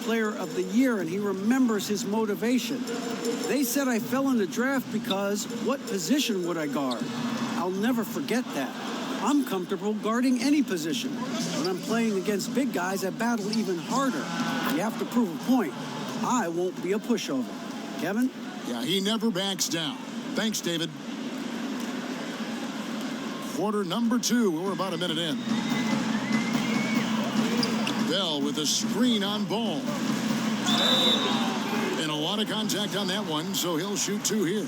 Player of the Year, and he remembers his motivation. They said I fell in the draft because what position would I guard? I'll never forget that. I'm comfortable guarding any position. When I'm playing against big guys, I battle even harder. You have to prove a point. I won't be a pushover. Kevin? Yeah, he never backs down. Thanks, David. Quarter number 2. We're about a minute in. Bell with a screen on Ball. And a lot of contact on that one, so he'll shoot 2 here.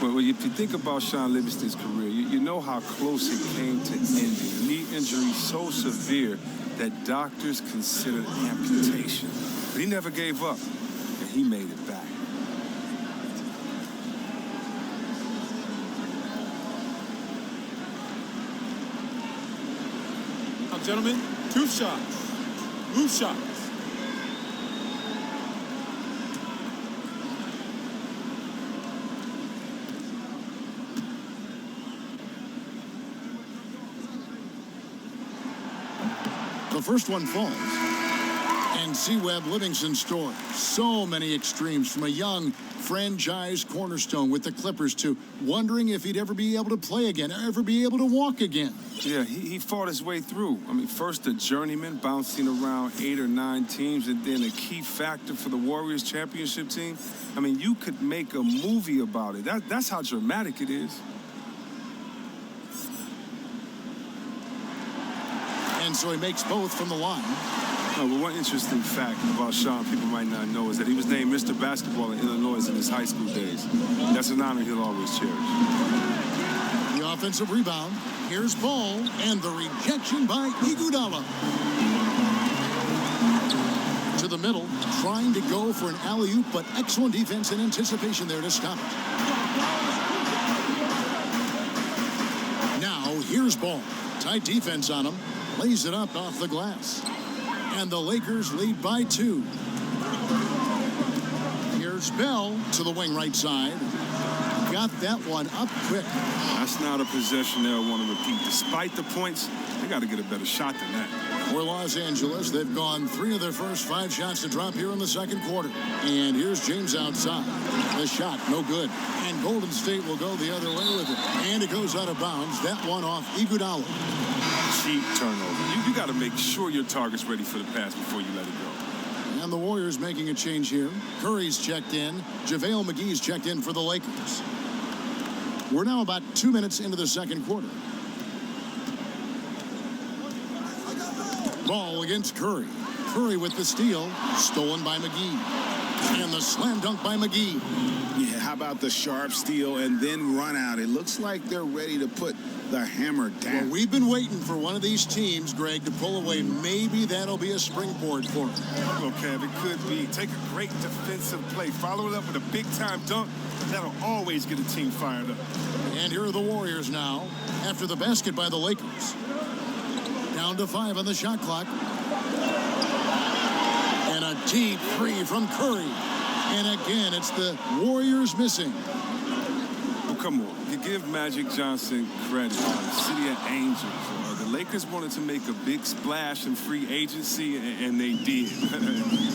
Well, if you think about Sean Livingston's career, you know how close it came to ending. Knee injury so severe that doctors considered amputation. But he never gave up, and he made it back. Now, gentlemen, 2 shots. Move shots. The first one falls. And C-Webb Livingston's story. So many extremes, from a young franchise cornerstone with the Clippers to wondering if he'd ever be able to play again, ever be able to walk again. Yeah, he fought his way through. I mean, first a journeyman bouncing around 8 or 9 teams, and then a key factor for the Warriors championship team. I mean, you could make a movie about it. That's how dramatic it is. And so he makes both from the line. Oh, but one interesting fact about Sean people might not know is that he was named Mr. Basketball in Illinois in his high school days. That's an honor he'll always cherish. The offensive rebound. Here's Ball, and the rejection by Iguodala. To the middle, trying to go for an alley-oop, but excellent defense and anticipation there to stop it. Now, here's Ball. Tight defense on him. Lays it up off the glass. And the Lakers lead by 2. Here's Bell to the wing right side. Got that one up quick. That's not a possession they'll want to repeat. Despite the points, they got to get a better shot than that. For Los Angeles, they've gone 3 of their first 5 shots to drop here in the second quarter. And here's James outside. The shot, no good. And Golden State will go the other way with it. And it goes out of bounds. That one off Iguodala. Cheap turnover. You got to make sure your target's ready for the pass before you let it go. And the Warriors making a change here. Curry's checked in. JaVale McGee's checked in for the Lakers. We're now about 2 minutes into the second quarter. Ball against Curry. Curry with the steal. Stolen by McGee. And the slam dunk by McGee. Yeah, how about the sharp steal and then run out? It looks like they're ready to put the hammer down. Well, we've been waiting for one of these teams, Greg, to pull away. Maybe that'll be a springboard for them. Well, Kev, it could be. Take a great defensive play, follow it up with a big-time dunk. That'll always get a team fired up. And here are the Warriors now, after the basket by the Lakers. Down to 5 on the shot clock. And a deep 3 from Curry. And again, it's the Warriors missing. Well, come on. You give Magic Johnson credit. City of Angels. The Lakers wanted to make a big splash in free agency, and they did.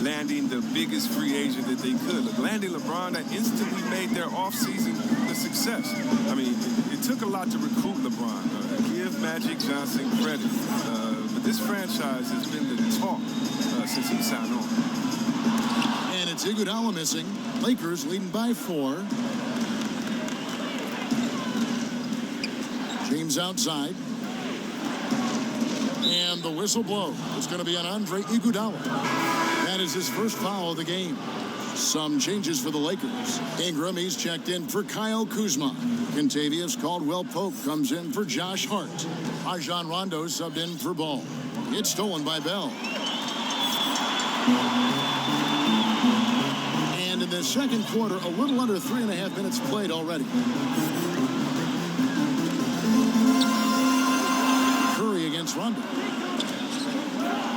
Landing the biggest free agent that they could. Look, landing LeBron, that instantly made their offseason a success. I mean, it took a lot to recruit LeBron. Give Magic Johnson credit. But this franchise has been the talk since he signed on. And it's Iguodala missing. Lakers leading by 4. James outside. And the whistle blows. It's going to be on Andre Iguodala. That is his first foul of the game. Some changes for the Lakers. Ingram, he's checked in for Kyle Kuzma. Kentavious Caldwell-Pope comes in for Josh Hart. Rajon Rondo subbed in for Ball. It's stolen by Bell. And in the second quarter, a little under 3.5 minutes played already. Curry against Rondo.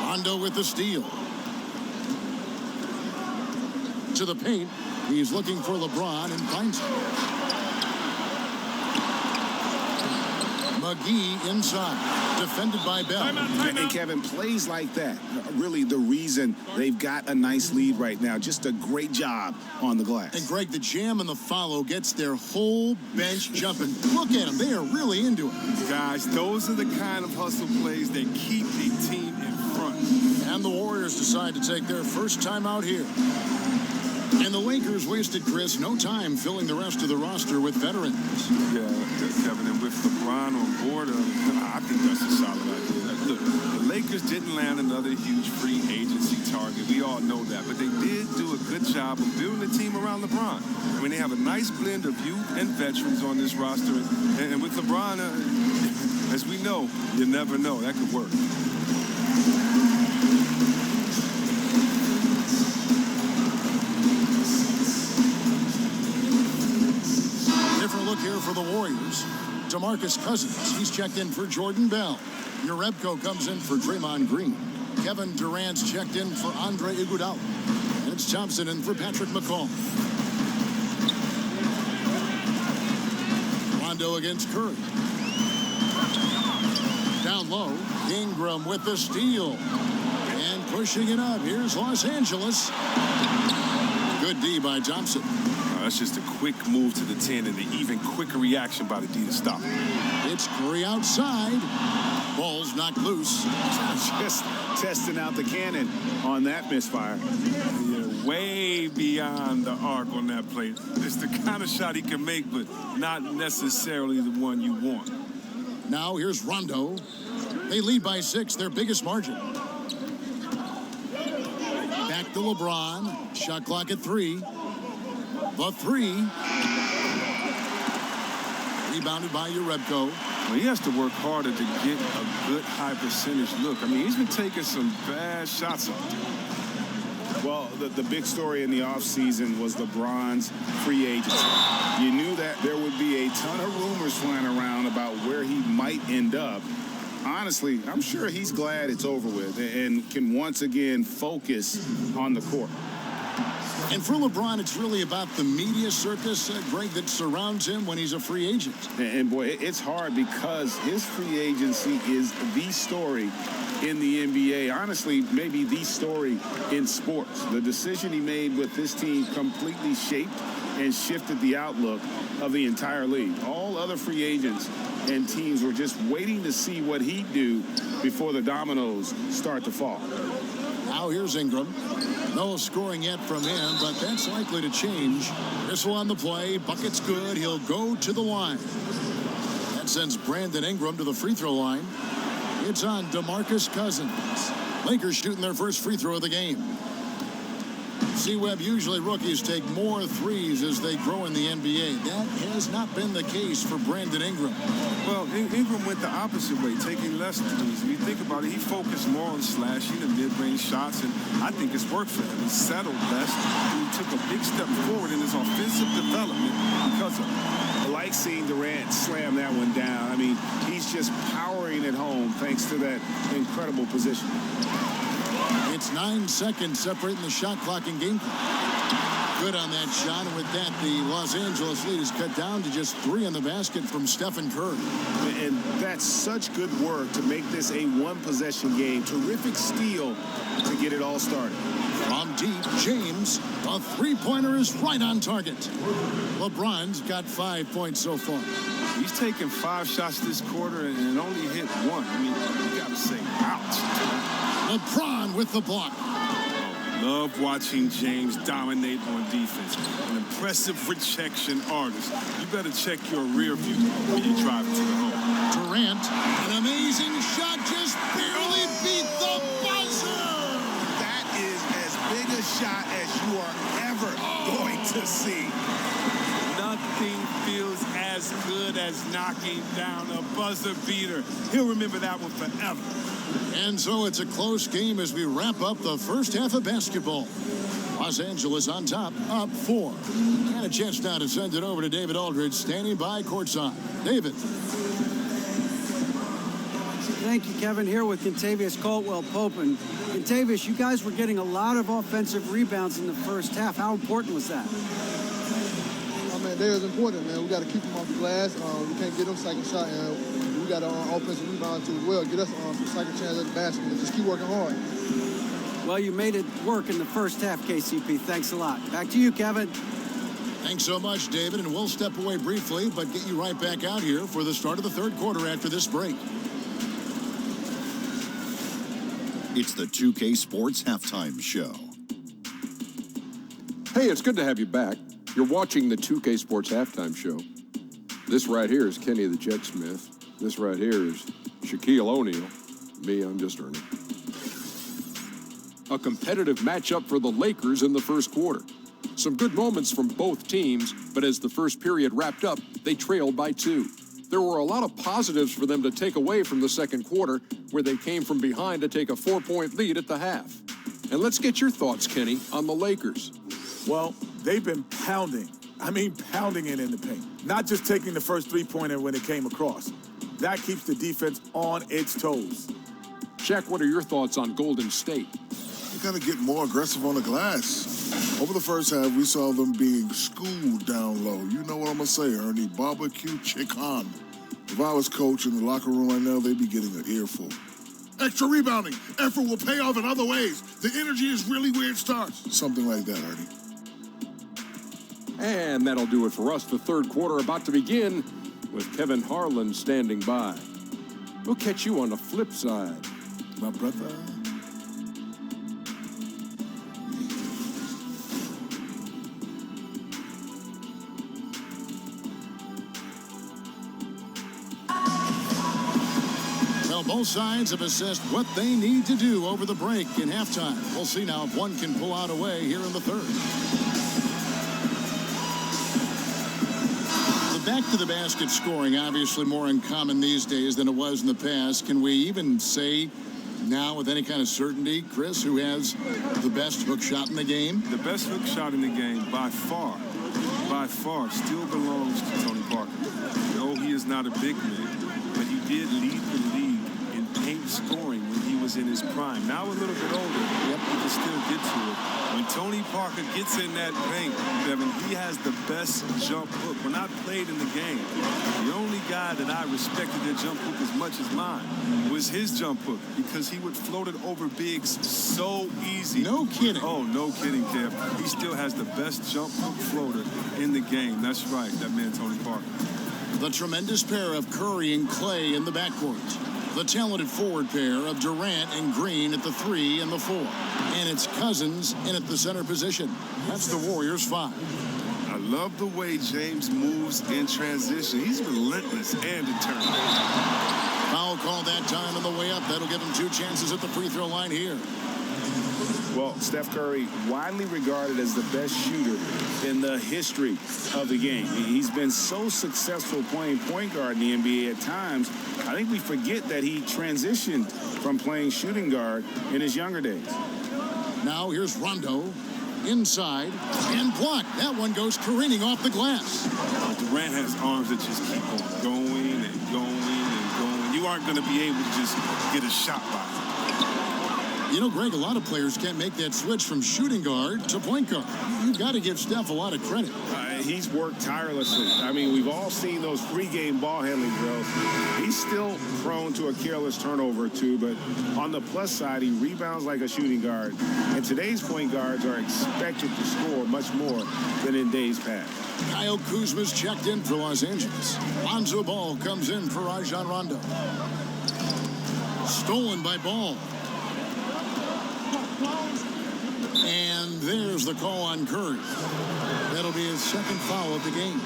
Rondo with the steal. To the paint. He's looking for LeBron and finds him. McGee inside, defended by Bell. And Kevin, plays like that, really the reason they've got a nice lead right now. Just a great job on the glass. And Greg, the jam and the follow gets their whole bench jumping. Look at them. They are really into it. Guys, those are the kind of hustle plays that keep a team in front. And the Warriors decide to take their first time out here. And the Lakers wasted, Chris, no time filling the rest of the roster with veterans. Yeah, Kevin, and with LeBron on board, I think that's a solid idea. Look, the Lakers didn't land another huge free agency target. We all know that. But they did do a good job of building a team around LeBron. I mean, they have a nice blend of youth and veterans on this roster. And with LeBron, as we know, you never know. That could work. Look here for the Warriors. DeMarcus Cousins, he's checked in for Jordan Bell. Yarebko comes in for Draymond Green. Kevin Durant's checked in for Andre Iguodala. And it's Thompson in for Patrick McCall. Rondo against Curry. Down low, Ingram with the steal. And pushing it up, here's Los Angeles. Good D by Thompson. That's just a quick move to the 10 and an even quicker reaction by the D to stop. It's Curry outside. Ball's knocked loose. Just testing out the cannon on that misfire. Yeah, way beyond the arc on that play. It's the kind of shot he can make, but not necessarily the one you want. Now here's Rondo. They lead by 6, their biggest margin. Back to LeBron. Shot clock at 3. The 3. Rebounded by Yarebko. Well, he has to work harder to get a good high percentage look. I mean, he's been taking some bad shots up. Well, the big story in the offseason was LeBron's free agency. You knew that there would be a ton of rumors flying around about where he might end up. Honestly, I'm sure he's glad it's over with and can once again focus on the court. And for LeBron, it's really about the media circus, Greg, that surrounds him when he's a free agent. And boy, it's hard because his free agency is the story in the NBA. Honestly, maybe the story in sports. The decision he made with this team completely shaped and shifted the outlook of the entire league. All other free agents and teams were just waiting to see what he'd do before the dominoes start to fall. Now here's Ingram. No scoring yet from him, but that's likely to change. Whistle on the play. Bucket's good. He'll go to the line. That sends Brandon Ingram to the free throw line. It's on DeMarcus Cousins. Lakers shooting their first free throw of the game. C-Web, usually rookies take more threes as they grow in the NBA. That has not been the case for Brandon Ingram. Well, Ingram went the opposite way, taking less threes. When you think about it, he focused more on slashing and mid-range shots, and I think it's worked for him. He settled less, and he took a big step forward in his offensive development because of it. I like seeing Durant slam that one down. I mean, he's just powering it home thanks to that incredible position. It's 9 seconds separating the shot clock and game clock. Good on that shot, and with that, the Los Angeles lead is cut down to just 3 on the basket from Stephen Curry. And that's such good work to make this a one-possession game. Terrific steal to get it all started. From deep, James, a three-pointer is right on target. LeBron's got 5 points so far. He's taken 5 shots this quarter and only hit 1. I mean, you got to say, ouch. LeBron with the block. Love watching James dominate on defense. An impressive rejection artist. You better check your rear view when you drive to the home. Durant, an amazing shot, just barely beat the buzzer. That is as big a shot as you are ever going to see. Nothing feels as good as knocking down a buzzer beater. He'll remember that one forever. And so it's a close game as we wrap up the first half of basketball. Los Angeles on top, up 4. And a chance now to send it over to David Aldridge, standing by courtside. David. Thank you, Kevin. Here with Contavious Caldwell-Pope. And Contavious, you guys were getting a lot of offensive rebounds in the first half. How important was that? I mean, they was important, man. We got to keep them off the glass. We can't get them second shot. And we got our offensive rebound too as well. Get us some second chance at the basket and just keep working hard. Well, you made it work in the first half, KCP. Thanks a lot. Back to you, Kevin. Thanks so much, David, and we'll step away briefly, but get you right back out here for the start of the third quarter after this break. It's the 2K Sports Halftime Show. Hey, it's good to have you back. You're watching the 2K Sports Halftime Show. This right here is Kenny the Jet Smith. This right here is Shaquille O'Neal. Me, I'm just Ernie. A competitive matchup for the Lakers in the first quarter. Some good moments from both teams, but as the first period wrapped up, they trailed by 2. There were a lot of positives for them to take away from the second quarter, where they came from behind to take a 4-point lead at the half. And let's get your thoughts, Kenny, on the Lakers. Well, they've been pounding. I mean, pounding it in the paint. Not just taking the first three-pointer when it came across. That keeps the defense on its toes. Shaq, what are your thoughts on Golden State? They got to get more aggressive on the glass. Over the first half, we saw them being schooled down low. You know what I'm going to say, Ernie. Barbecue chicken. If I was coach in the locker room right now, they'd be getting an earful. Extra rebounding. Effort will pay off in other ways. The energy is really where it starts. Something like that, Ernie. And that'll do it for us. The third quarter about to begin with Kevin Harlan standing by. We'll catch you on the flip side, My brother. Well, both sides have assessed what they need to do over the break in halftime. We'll see now if one can pull out a way here in the third. The back-to-the-basket scoring, obviously more uncommon these days than it was in the past. Can we even say now with any kind of certainty, Chris, who has the best hook shot in the game? The best hook shot in the game by far, still belongs to Tony Parker. No, he is not a big man, but he did lead the league in paint scoring when he was in his prime. Now a little bit older, he can still get to it. When Tony Parker gets in that paint, Devin, he has the best jump hook. When I played in the game, the only guy that I respected their jump hook as much as mine was his jump hook, because he would float it over bigs so easy. No kidding. Oh, no kidding, Kev. He still has the best jump hook floater in the game. That's right, that man Tony Parker. The tremendous pair of Curry and Clay in the backcourt. The talented forward pair of Durant and Green at the 3 and the 4. And it's Cousins in at the center position. That's the Warriors' 5. I love the way James moves in transition. He's relentless and determined. Foul call that time on the way up. That'll give him 2 chances at the free throw line here. Well, Steph Curry, widely regarded as the best shooter in the history of the game. He's been so successful playing point guard in the NBA at times. I think we forget that he transitioned from playing shooting guard in his younger days. Now here's Rondo inside and blocked. That one goes careening off the glass. Durant has arms that just keep on going and going and going. You aren't going to be able to just get a shot by him. You know, Greg, a lot of players can't make that switch from shooting guard to point guard. You've got to give Steph a lot of credit. He's worked tirelessly. I mean, we've all seen those pre-game ball handling drills. He's still prone to a careless turnover or two, but on the plus side, he rebounds like a shooting guard. And today's point guards are expected to score much more than in days past. Kyle Kuzma's checked in for Los Angeles. Lonzo Ball comes in for Rajon Rondo. Stolen by Ball. And there's the call on Curry. That'll be his second foul of the game.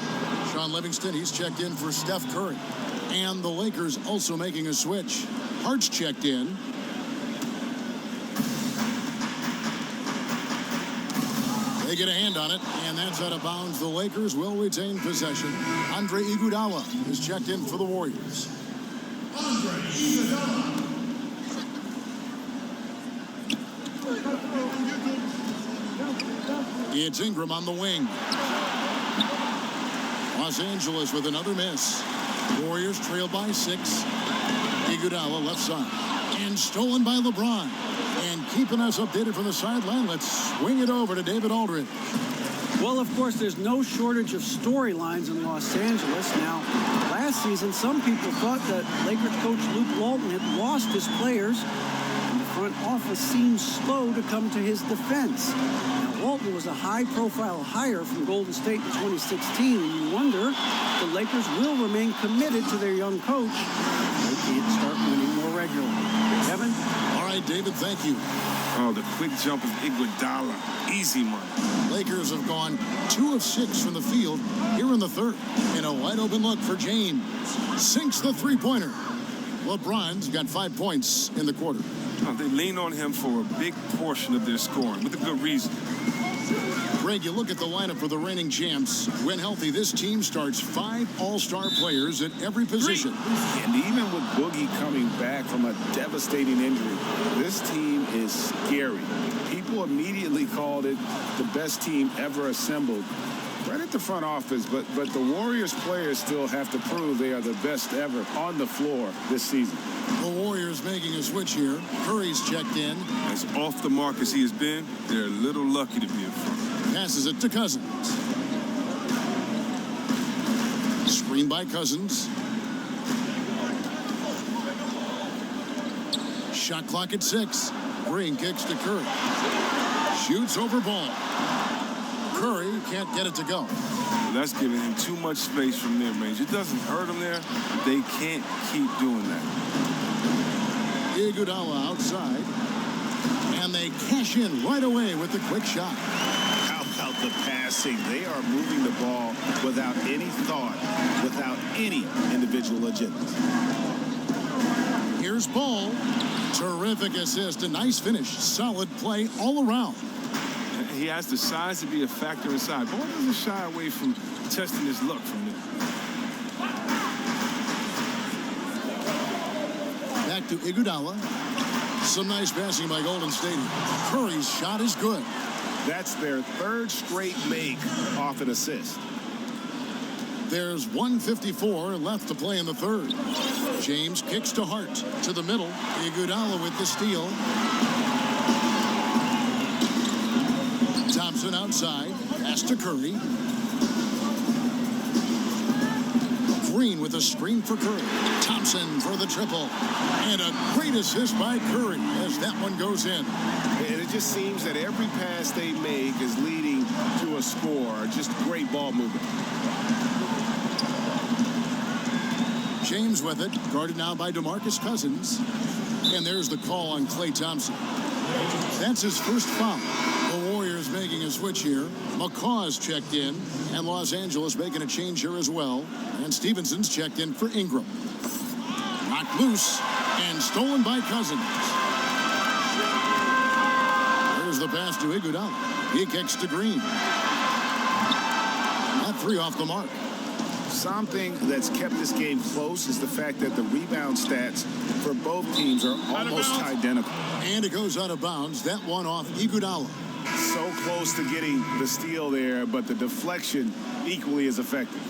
Sean Livingston, he's checked in for Steph Curry. And the Lakers also making a switch. Hart's checked in. They get a hand on it, and that's out of bounds. The Lakers will retain possession. Andre Iguodala is checked in for the Warriors. Andre Iguodala. It's Ingram on the wing. Los Angeles with another miss. Warriors trail by 6. Iguodala left side. And stolen by LeBron. And keeping us updated from the sideline, let's swing it over to David Aldridge. Well, of course, there's no shortage of storylines in Los Angeles. Now, last season, some people thought that Lakers coach Luke Walton had lost his players, and the front office seemed slow to come to his defense. Now, Walton was a high-profile hire from Golden State in 2016, and you wonder if the Lakers will remain committed to their young coach, albeit start winning more regularly. Kevin? All right, David, thank you. Oh, the quick jump of Iguodala. Easy money. Lakers have gone 2 of 6 from the field here in the third. And a wide-open look for James. Sinks the three-pointer. LeBron's got 5 points in the quarter. Oh, they lean on him for a big portion of their scoring, with a good reason. Greg, you look at the lineup for the reigning champs. When healthy, this team starts 5 all-star players at every position. And even with Boogie coming back from a devastating injury, this team is scary. People immediately called it the best team ever assembled. Right at the front office, but the Warriors players still have to prove they are the best ever on the floor this season. The Warriors making a switch here. Curry's checked in. As off the mark as he has been, they're a little lucky to be in front. Passes it to Cousins. Screen by Cousins. Shot clock at 6. Green kicks to Curry. Shoots over ball. Curry can't get it to go. That's giving him too much space from mid-range. It doesn't hurt him there. They can't keep doing that. Iguodala outside. And they cash in right away with the quick shot. How about the passing? They are moving the ball without any thought, without any individual agenda. Here's Ball. Terrific assist. A nice finish. Solid play all around. He has the size to be a factor inside. Ball doesn't shy away from testing his luck from there. Back to Iguodala. Some nice passing by Golden State. Curry's shot is good. That's their 3rd straight make off an assist. There's 1:54 left to play in the third. James kicks to Hart. To the middle. Iguodala with the steal. Thompson outside. Pass to Curry. Green with a screen for Curry. Thompson for the triple. And a great assist by Curry as that one goes in. And it just seems that every pass they make is leading to a score. Just great ball movement. James with it. Guarded now by DeMarcus Cousins. And there's the call on Klay Thompson. That's his first foul. The Warriors making a switch here. McCaw's checked in. And Los Angeles making a change here as well. And Stevenson's checked in for Ingram. Knocked loose and stolen by Cousins. There's the pass to Iguodala. He kicks to Green. That 3 off the mark. Something that's kept this game close is the fact that the rebound stats for both teams are almost identical. And it goes out of bounds. That one off Iguodala. So close to getting the steal there, but the deflection equally as effective.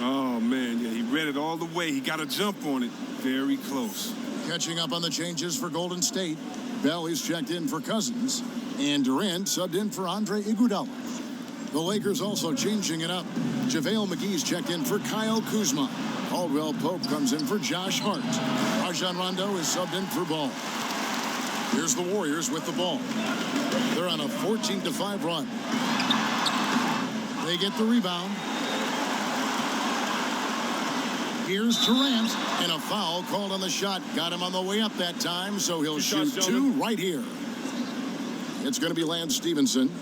Oh, man, yeah, he read it all the way. He got a jump on it. Very close. Catching up on the changes for Golden State. Bell is checked in for Cousins. And Durant subbed in for Andre Iguodala. The Lakers also changing it up. JaVale McGee's checked in for Kyle Kuzma. Caldwell Pope comes in for Josh Hart. Rajon Rondo is subbed in for Ball. Here's the Warriors with the ball. They're on a 14-5 run. They get the rebound. Here's Durant, and a foul called on the shot. Got him on the way up that time, so he'll shoot 2 right here. It's going to be Lance Stevenson.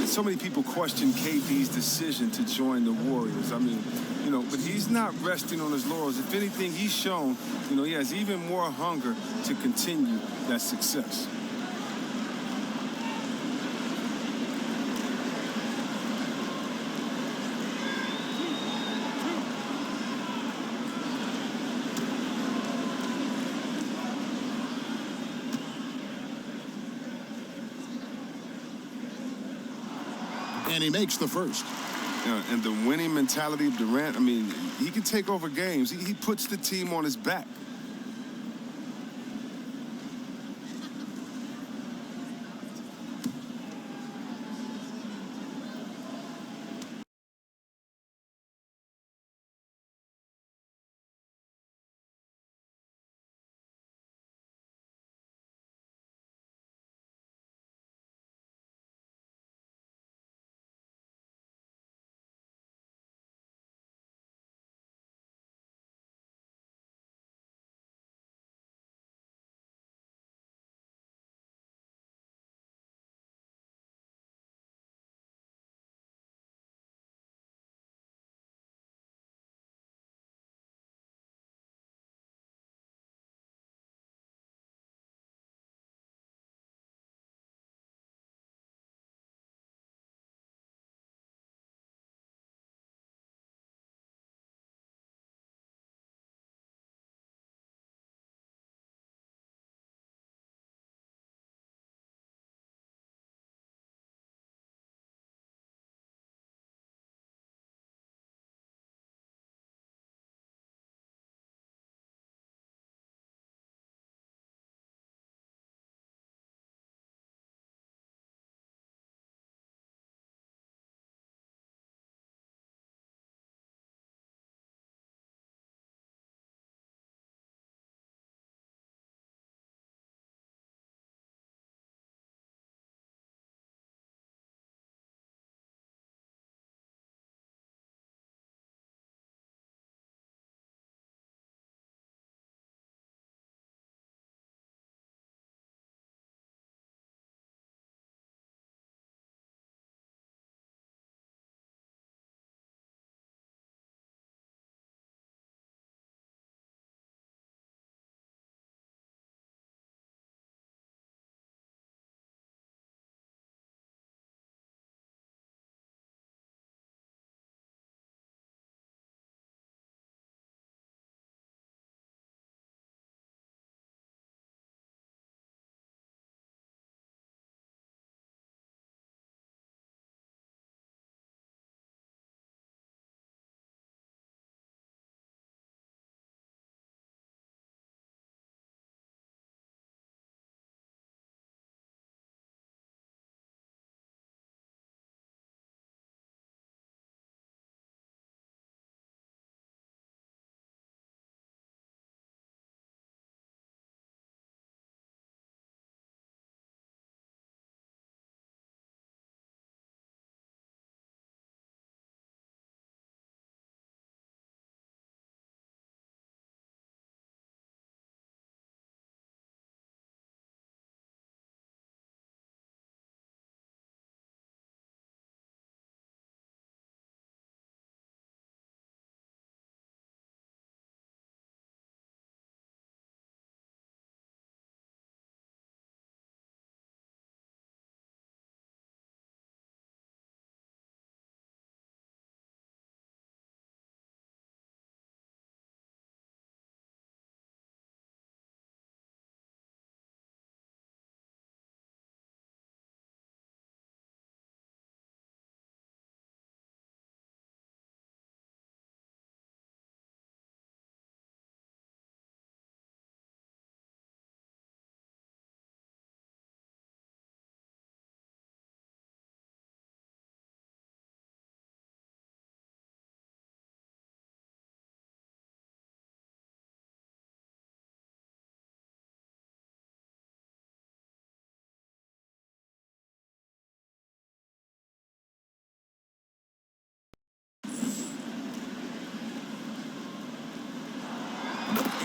So many people question KD's decision to join the Warriors. I mean, you know, but he's not resting on his laurels. If anything, he's shown, you know, he has even more hunger to continue that success. And he makes the first. And the winning mentality of Durant, I mean, he can take over games. He puts the team on his back.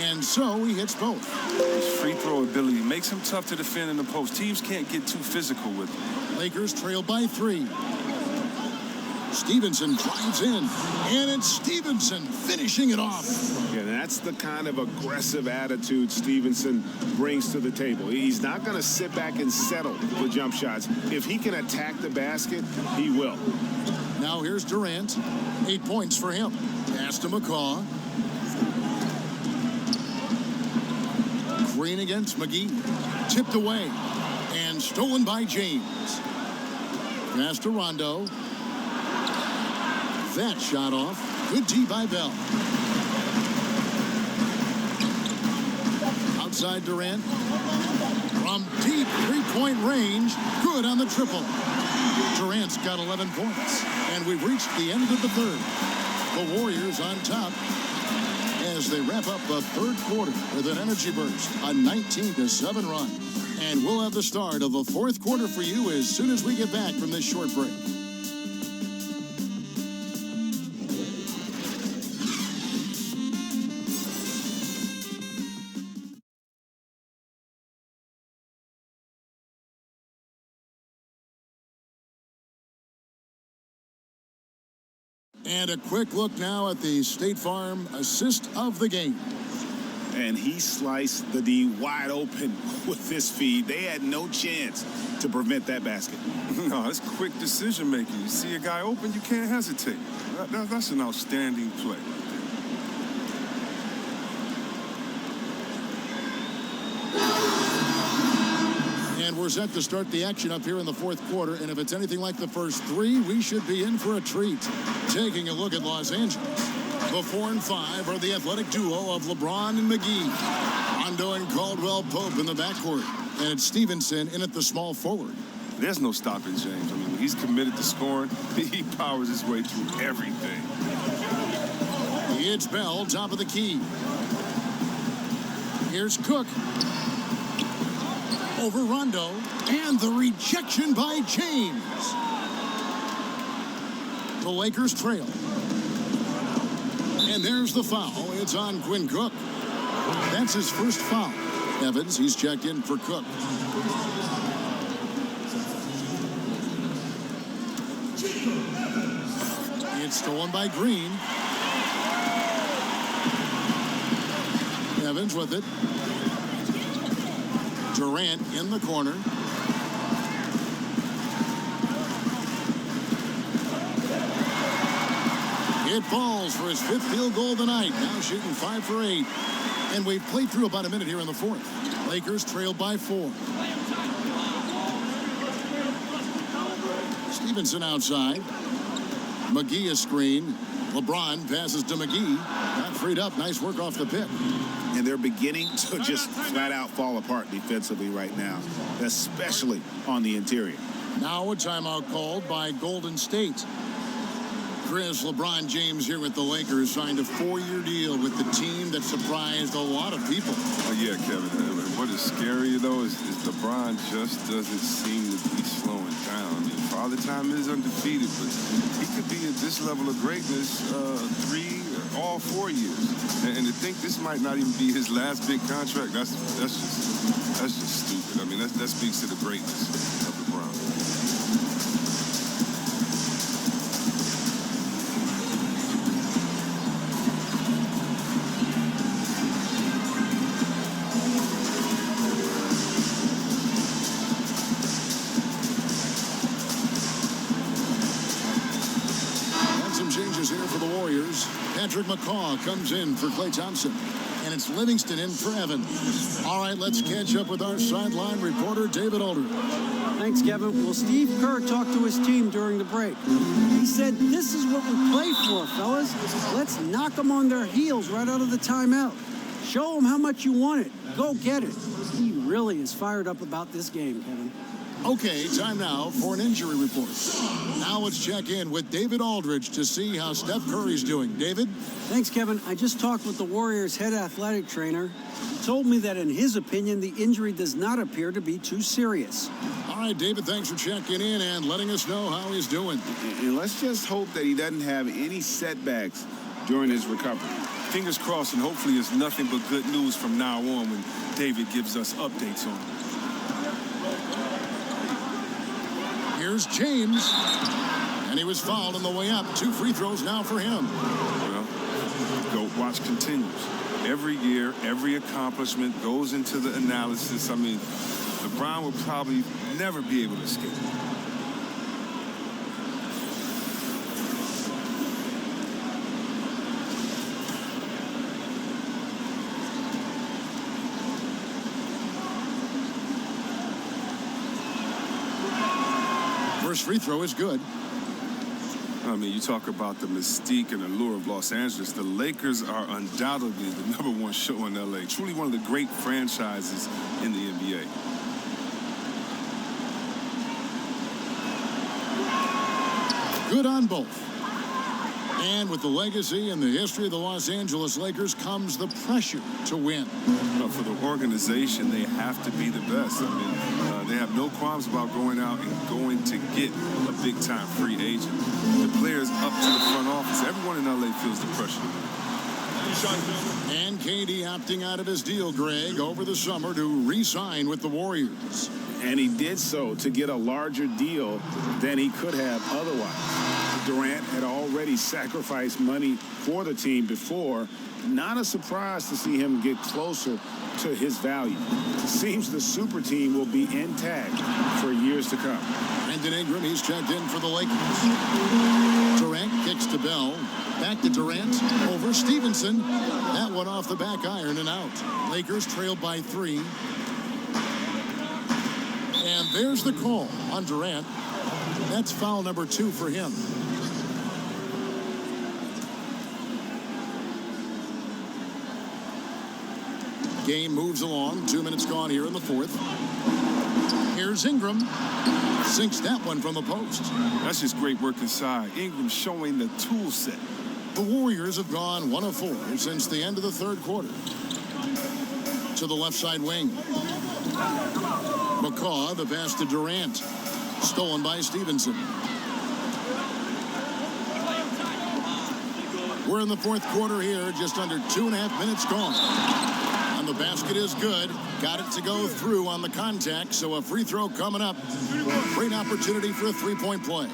And so he hits both. His free throw ability makes him tough to defend in the post. Teams can't get too physical with him. Lakers trail by 3. Stevenson drives in, and it's Stevenson finishing it off. Yeah, that's the kind of aggressive attitude Stevenson brings to the table. He's not going to sit back and settle for jump shots. If he can attack the basket, he will. Now here's Durant. 8 points for him. Pass to McCaw. Green against McGee. Tipped away. And stolen by James. Pass to Rondo. That shot off. Good D by Bell. Outside Durant. From deep three-point range. Good on the triple. Durant's got 11 points. And we've reached the end of the third. The Warriors on top as they wrap up the third quarter with an energy burst. A 19-7 run. And we'll have the start of the fourth quarter for you as soon as we get back from this short break. And a quick look now at the State Farm assist of the game. And he sliced the D wide open with this feed. They had no chance to prevent that basket. No, it's quick decision making. You see a guy open, you can't hesitate. That's an outstanding play. And we're set to start the action up here in the fourth quarter. And if it's anything like the first 3, we should be in for a treat. Taking a look at Los Angeles. The 4 and 5 are the athletic duo of LeBron and McGee. Rondo and Caldwell-Pope in the backcourt. And it's Stevenson in at the small forward. There's no stopping James. I mean, when he's committed to scoring, he powers his way through everything. It's Bell, top of the key. Here's Cook. Over Rondo, and the rejection by James. The Lakers trail. And there's the foul. It's on Quinn Cook. That's his first foul. Evans, he's checked in for Cook. It's stolen by Green. Evans with it. Durant in the corner. It falls for his 5th field goal of the night. Now shooting 5 for 8. And we've played through about a minute here in the fourth. Lakers trailed by 4. Stevenson outside. McGee a screen. LeBron passes to McGee. Got freed up. Nice work off the pick. And they're beginning to just flat out fall apart defensively right now, especially on the interior. Now a timeout called by Golden State. Chris, LeBron James here with the Lakers signed a 4-year deal with the team that surprised a lot of people. Yeah, Kevin. What is scary, though, is LeBron just doesn't seem to be slowing down. I mean, Father Time is undefeated, but he could be at this level of greatness 3 or all 4 years. And to think this might not even be his last big contract, that's just stupid. I mean, that speaks to the greatness of LeBron. Patrick McCaw comes in for Klay Thompson. And it's Livingston in for Evans. All right, let's catch up with our sideline reporter, David Aldridge. Thanks, Kevin. Well, Steve Kerr talked to his team during the break. He said, this is what we play for, fellas. Let's knock them on their heels right out of the timeout. Show them how much you want it. Go get it. He really is fired up about this game, Kevin. Okay, time now for an injury report. Now let's check in with David Aldridge to see how Steph Curry's doing. David? Thanks, Kevin. I just talked with the Warriors' head athletic trainer. He told me that in his opinion, the injury does not appear to be too serious. All right, David, thanks for checking in and letting us know how he's doing. And let's just hope that he doesn't have any setbacks during his recovery. Fingers crossed, and hopefully it's nothing but good news from now on when David gives us updates on it. Here's James. And he was fouled on the way up. 2 free throws now for him. Well, GOAT watch continues. Every year, every accomplishment goes into the analysis. I mean, LeBron will probably never be able to escape. First free throw is good. I mean, you talk about the mystique and allure of Los Angeles. The Lakers are undoubtedly the #1 show in LA. Truly one of the great franchises in the NBA. Good on both. And with the legacy and the history of the Los Angeles Lakers comes the pressure to win. But for the organization, they have to be the best. I mean, they have no qualms about going out and going to get a big-time free agent. The players up to the front office, everyone in LA feels the pressure. And KD opting out of his deal, Greg, over the summer to re-sign with the Warriors. And he did so to get a larger deal than he could have otherwise. Durant had already sacrificed money for the team before. Not a surprise to see him get closer to his value. It seems the super team will be intact for years to come. Brandon Ingram, he's checked in for the Lakers. Durant kicks to Bell. Back to Durant. Over Stevenson. That one off the back iron and out. Lakers trailed by 3. And there's the call on Durant. That's foul number 2 for him. Game moves along. 2 minutes gone here in the 4th. Here's Ingram. Sinks that one from the post. That's just great work inside. Ingram showing the tool set. The Warriors have gone 1 of 4 since the end of the 3rd quarter. To the left side wing. McCaw, the pass to Durant. Stolen by Stevenson. We're in the 4th quarter here. Just under 2.5 minutes gone. And the basket is good. Got it to go through on the contact, so a free throw coming up. Great opportunity for a 3-point play.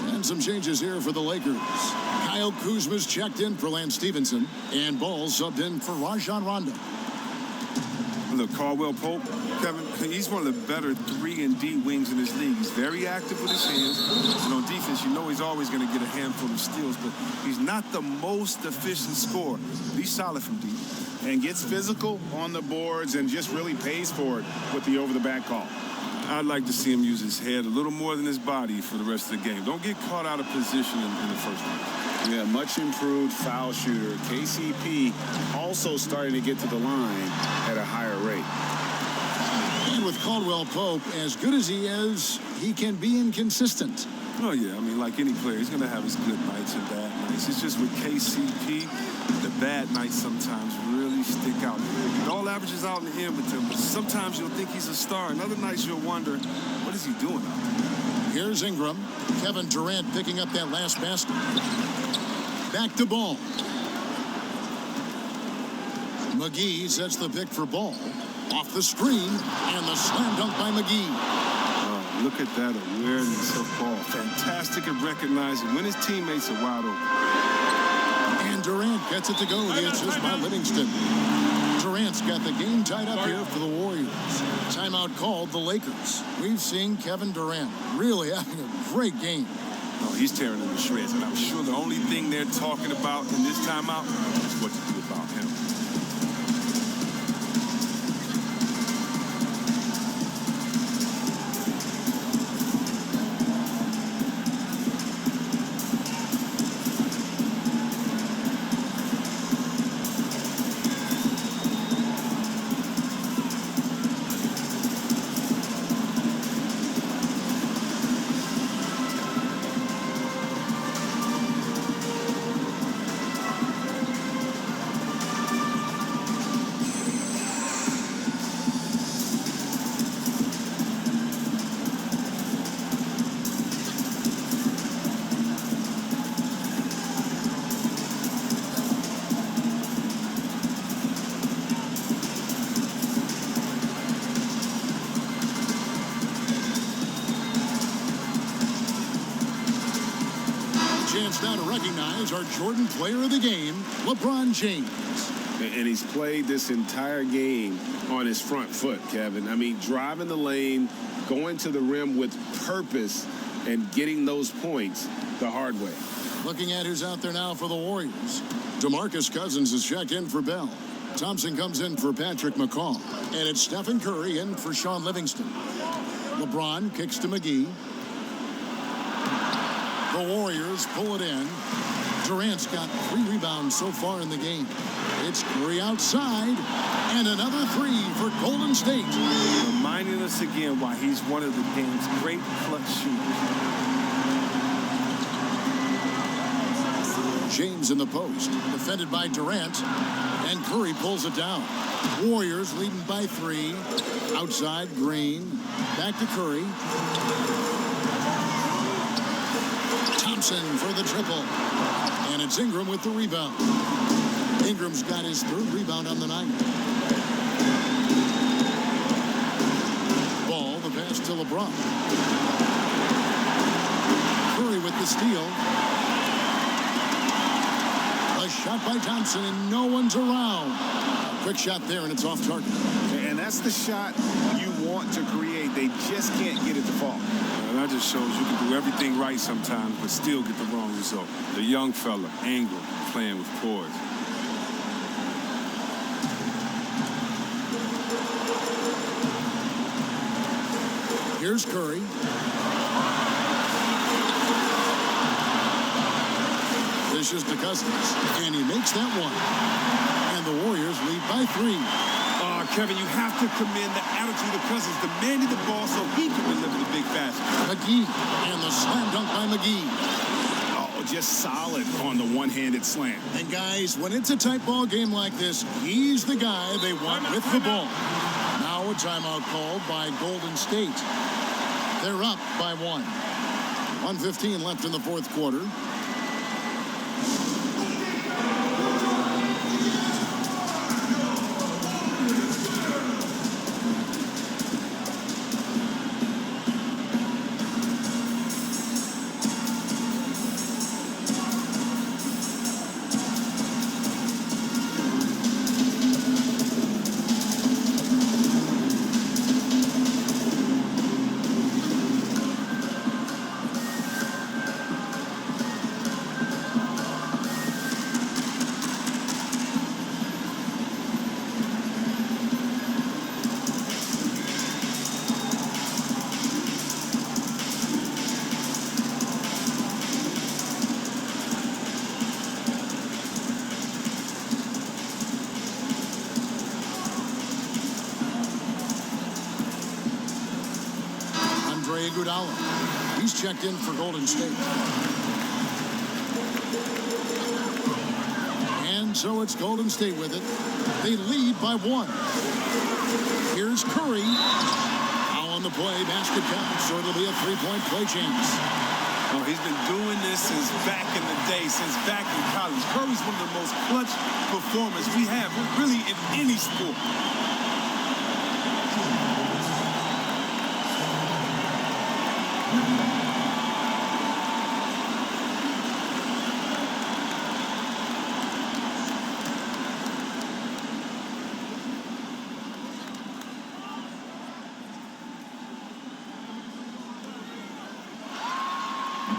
And some changes here for the Lakers. Kyle Kuzma's checked in for Lance Stevenson, and Ball subbed in for Rajon Rondo. Look, Caldwell Pope, Kevin, he's one of the better 3-and-D wings in this league. He's very active with his hands. And on defense, you know he's always going to get a handful of steals, but he's not the most efficient scorer. He's solid from deep. And gets physical on the boards and just really pays for it with the over-the-back call. I'd like to see him use his head a little more than his body for the rest of the game. Don't get caught out of position in the first place. Yeah, much improved foul shooter. KCP also starting to get to the line at a higher rate. And with Caldwell Pope, as good as he is, he can be inconsistent. Oh, yeah. I mean, like any player, he's going to have his good nights and bad nights. It's just with KCP, the bad nights sometimes really stick out. It all averages out in the end with him, but sometimes you'll think he's a star, and other nights you'll wonder, what is he doing out there? Here's Ingram. Kevin Durant picking up that last basket. Back to Ball. McGee sets the pick for Ball. Off the screen, and the slam dunk by McGee. Look at that awareness of Ball. Fantastic at recognizing when his teammates are wide open. And Durant gets it to go. The assist by Livingston. Durant's got the game tied up here for the Warriors. Timeout called the Lakers. We've seen Kevin Durant really having a great game. Oh, he's tearing them to shreds, and I'm sure the only thing they're talking about in this timeout is what to do about him. chance now to recognize our Jordan Player of the Game, LeBron James. And he's played this entire game on his front foot, Kevin. I mean, driving the lane, going to the rim with purpose, and getting those points the hard way. Looking at who's out there now for the Warriors. DeMarcus Cousins is checked in for Bell. Thompson comes in for Patrick McCaw. And it's Stephen Curry in for Sean Livingston. LeBron kicks to McGee. The Warriors pull it in. Durant's got 3 rebounds so far in the game. It's Curry outside, and another 3 for Golden State. Reminding us again why he's one of the game's great clutch shooters. James in the post, defended by Durant, and Curry pulls it down. Warriors leading by 3. Outside, Green. Back to Curry. Thompson for the triple. And it's Ingram with the rebound. Ingram's got his 3rd rebound on the night. Ball, the pass to LeBron. Curry with the steal. A shot by Thompson, and no one's around. Quick shot there, and it's off target. And that's the shot you want to create. They just can't get it to fall. And that just shows you can do everything right sometimes, but still get the wrong result. The young fella, Ingram, playing with poise. Here's Curry. Dishes to Cousins, and he makes that one. And the Warriors lead by 3. Kevin, you have to commend the attitude of Cousins, demanding the ball so he can deliver the big basket. McGee, and the slam dunk by McGee. Oh, just solid on the one-handed slam. And guys, when it's a tight ball game like this, he's the guy they want with the ball. Now a timeout called by Golden State. They're up by 1. 1:15 left in the 4th quarter. He's checked in for Golden State. And so it's Golden State with it. They lead by 1. Here's Curry. Now on the play, basket count, so it'll be a 3-point play chance. Oh, he's been doing this since back in the day, since back in college. Curry's one of the most clutch performers we have, really, in any sport.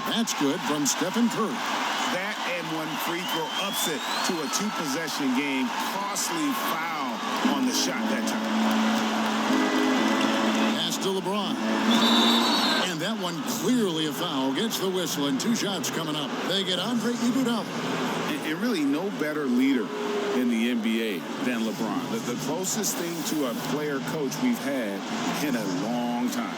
That's good from Stephen Curry. That and one free throw upset to a 2-possession game. Costly foul on the shot that time. Pass to LeBron. And that one clearly a foul. Gets the whistle, and 2 shots coming up. They get Andre Iguodala. And really no better leader in the NBA than LeBron. The closest thing to a player coach we've had in a long time.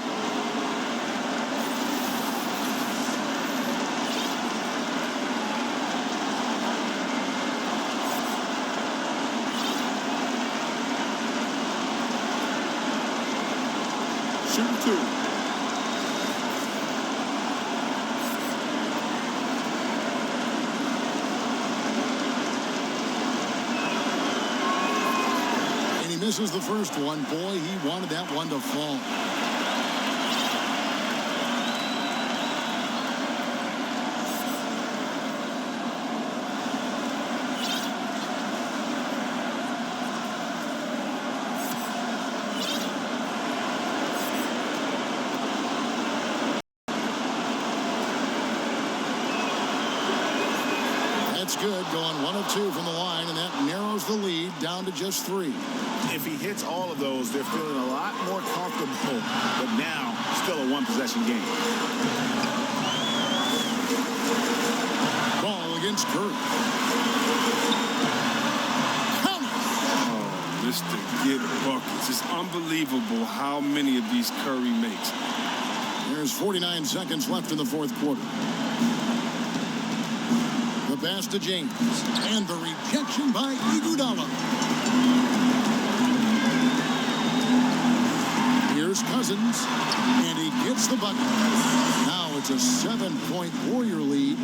Shooting 2. And he misses the first one. Boy, he wanted that one to fall. going 1 of 2 from the line, and that narrows the lead down to just 3. If he hits all of those, they're feeling a lot more comfortable. But now, still a one-possession game. Ball against Curry. Mr. Get buckets. It's unbelievable how many of these Curry makes. There's 49 seconds left in the fourth quarter. The pass to James. And the rejection by Iguodala. Here's Cousins. And he gets the bucket. Now it's a 7-point Warrior lead.